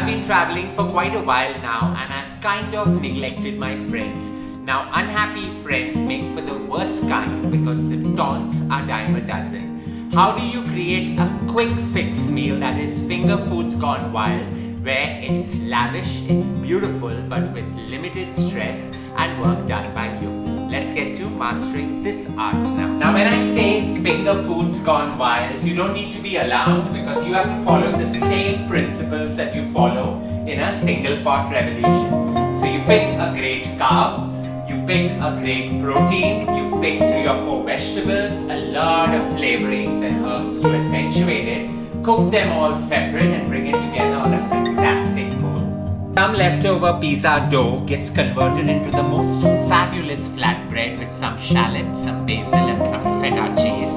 been traveling for quite a while now and I've kind of neglected my friends. Now, unhappy friends make for the worst kind because the taunts are dime a dozen. How do you create a quick fix meal that is finger foods gone wild, where it's lavish, it's beautiful, but with limited stress and work done by you? Let's get to mastering this art now. Now, when I say finger foods gone wild, you don't need to be alarmed because you have to follow the same principles that you follow in a single pot revolution. So you pick a great carb, you pick a great protein, you pick 3 or 4 vegetables, a lot of flavorings and herbs to accentuate it, cook them all separate and bring it together on a fantastic bowl. Some leftover pizza dough gets converted into the most fabulous flatbread with some shallots, some basil and some feta cheese,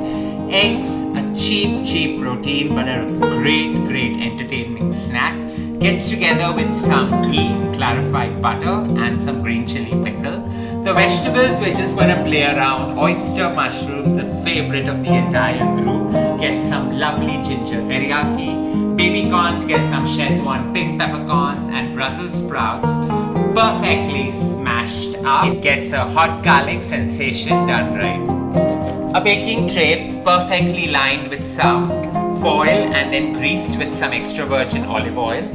eggs, a cheap protein but a great entertaining snack, gets together with some ghee, clarified butter and some green chili pickle. The vegetables, we're just going to play around. Oyster mushrooms, a favorite of the entire group, get some lovely ginger teriyaki. Baby corns, get some Szechuan pink peppercorns, and Brussels sprouts perfectly smashed up. It gets a hot garlic sensation done right. A baking tray perfectly lined with some foil and then greased with some extra virgin olive oil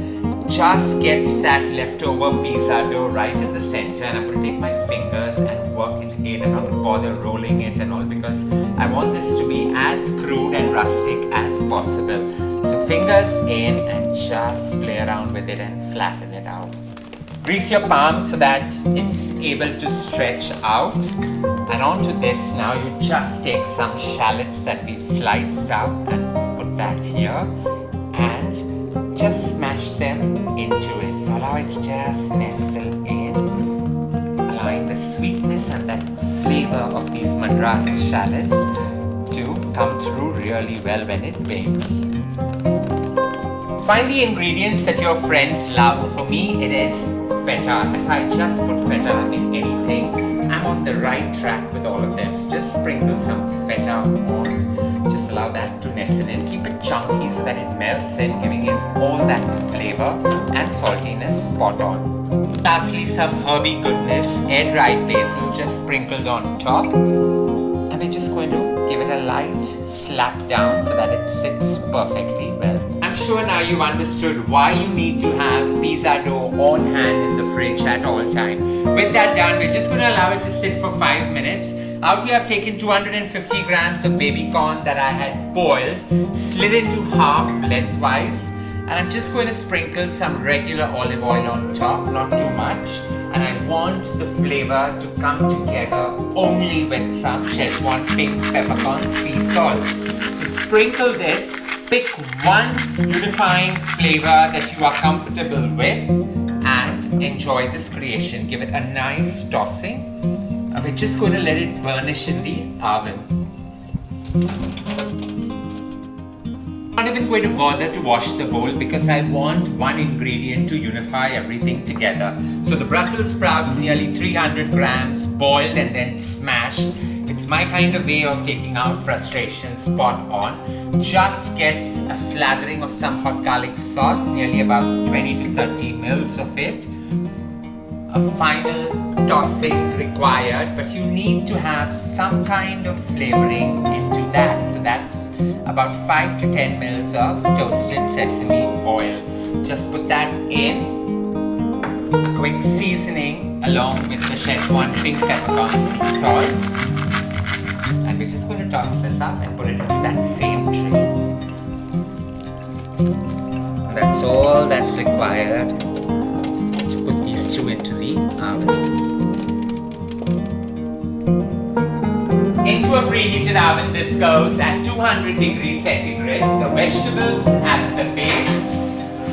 just gets that leftover pizza dough right in the center, and I'm going to take my fingers and work it in. I'm not going to bother rolling it and all because I want this to be as crude and rustic as possible. So fingers in and just play around with it and flatten it out. Grease your palms so that it's able to stretch out. And onto this now you just take some shallots that we've sliced out and put that here and just smash them into it. So allow it to just nestle in, allowing the sweetness and that flavor of these Madras shallots to come through really well when it bakes. Find the ingredients that your friends love. For me, it is feta. If I just put feta in anything, I'm on the right track with all of them. So just sprinkle some feta on. Just allow that to nestle in. Keep it chunky so that it melts in, giving it all that flavor and saltiness spot on. Lastly, some herby goodness, air-dried basil just sprinkled on top. And we're just going to give it a light slap down so that it sits perfectly well. I'm sure now you've understood why you need to have pizza dough on hand in the fridge at all time. With that done, we're just going to allow it to sit for 5 minutes. Out here I've taken 250 grams of baby corn that I had boiled, slid into half lengthwise, and I'm just going to sprinkle some regular olive oil on top, not too much. And I want the flavor to come together only with some Szechuan pink peppercorn sea salt. So sprinkle this, pick one unifying flavor that you are comfortable with and enjoy this creation. Give it a nice tossing. And we're just going to let it burnish in the oven. I'm not even going to bother to wash the bowl because I want one ingredient to unify everything together. So the Brussels sprouts, nearly 300 grams, boiled and then smashed. It's my kind of way of taking out frustration spot on. Just gets a slathering of some hot garlic sauce, nearly about 20 to 30 mils of it. A final tossing required, but you need to have some kind of flavoring into that. So that's about 5 to 10 mils of toasted sesame oil. Just put that in. A quick seasoning along with the Szechuan pink peppercorn sea salt. And we're just going to toss this up and put it into that same tray. And that's all that's required to put these two into the oven. Into a preheated oven this goes at 200 degrees centigrade, the vegetables at the base,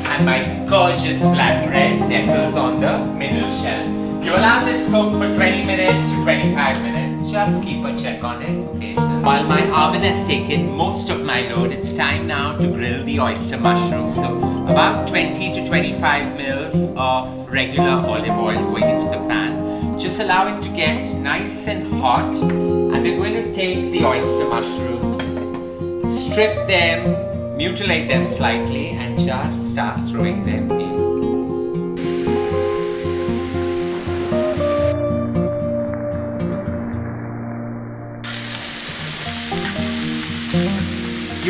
and my gorgeous flatbread nestles on the middle shelf. You allow this cook for 20 minutes to 25 minutes, just keep a check on it occasionally. While my oven has taken most of my load, it's time now to grill the oyster mushrooms. So about 20 to 25 mils of regular olive oil going into the pan. Just allow it to get nice and hot. And we're going to take the oyster mushrooms, strip them, mutilate them slightly and just start throwing them in.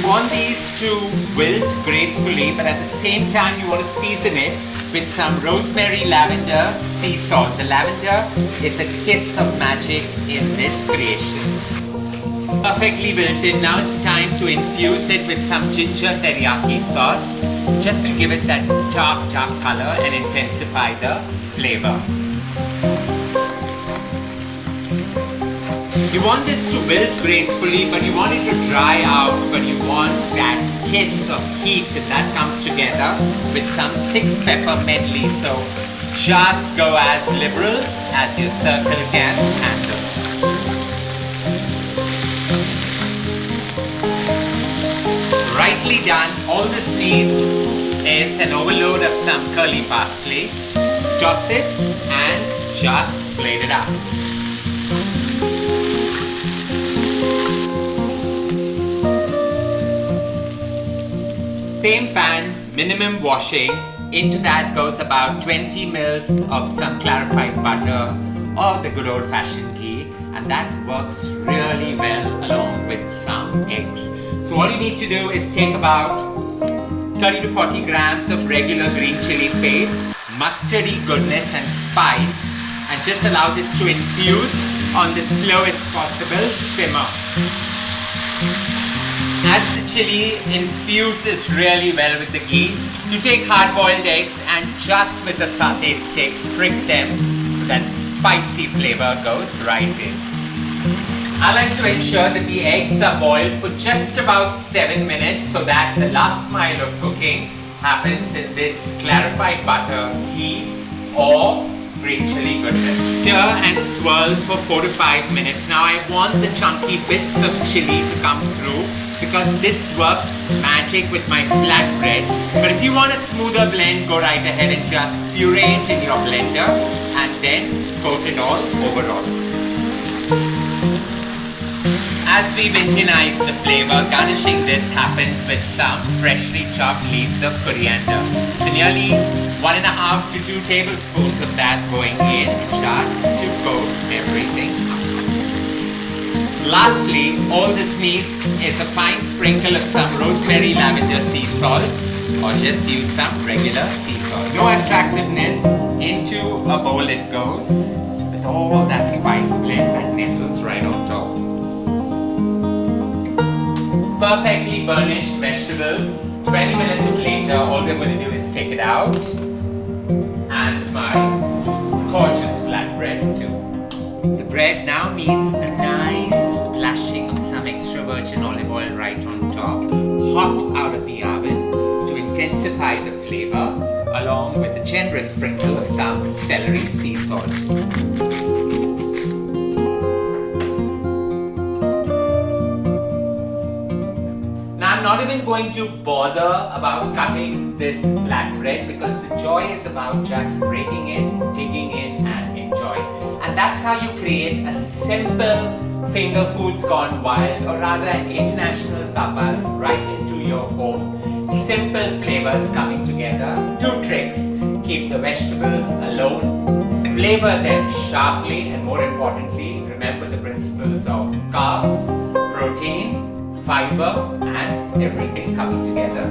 You want these to wilt gracefully, but at the same time you want to season it with some rosemary lavender sea salt. The lavender is a kiss of magic in this creation. Perfectly wilted. Now it's time to infuse it with some ginger teriyaki sauce, just to give it that dark color and intensify the flavor. You want this to wilt gracefully, but you want it to dry out, but you want that kiss of heat that comes together with some 6-pepper medley. So just go as liberal as your circle can handle. Rightly done. All this needs is an overload of some curly parsley. Toss it and just plate it up. Same pan, minimum washing. Into that goes about 20 mils of some clarified butter or the good old-fashioned ghee, and that works really well along with some eggs. So all you need to do is take about 30 to 40 grams of regular green chili paste, mustardy goodness and spice, and just allow this to infuse on the slowest possible simmer. As the chili infuses really well with the ghee, you take hard-boiled eggs and just with a satay stick, prick them so that spicy flavor goes right in. I like to ensure that the eggs are boiled for just about 7 minutes so that the last mile of cooking happens in this clarified butter, ghee or green chili goodness. Stir and swirl for 4 to 5 minutes. Now I want the chunky bits of chili to come through, because this works magic with my flatbread. But if you want a smoother blend, go right ahead and just puree it in your blender and then coat it all overall. As we Indianize the flavor, garnishing this happens with some freshly chopped leaves of coriander. So nearly 1.5 to 2 tablespoons of that going in just to coat everything. Lastly, all this needs is a fine sprinkle of some rosemary lavender sea salt, or just use some regular sea salt. No attractiveness, into a bowl it goes with all that spice blend that nestles right on top. Perfectly burnished vegetables. 20 minutes later, all we're going to do is take it out, and my gorgeous flatbread too. The bread now needs a nice splashing of some extra virgin olive oil right on top, hot out of the oven, to intensify the flavor, along with a generous sprinkle of some celery sea salt. Now I'm not even going to bother about cutting this flatbread, because the joy is about just breaking in, digging in and enjoy. And that's how you create a simple finger foods gone wild, or rather an international tapas right into your home. Simple flavors coming together. 2 tricks: keep the vegetables alone, flavor them sharply, and more importantly, remember the principles of carbs, protein, fiber, and everything coming together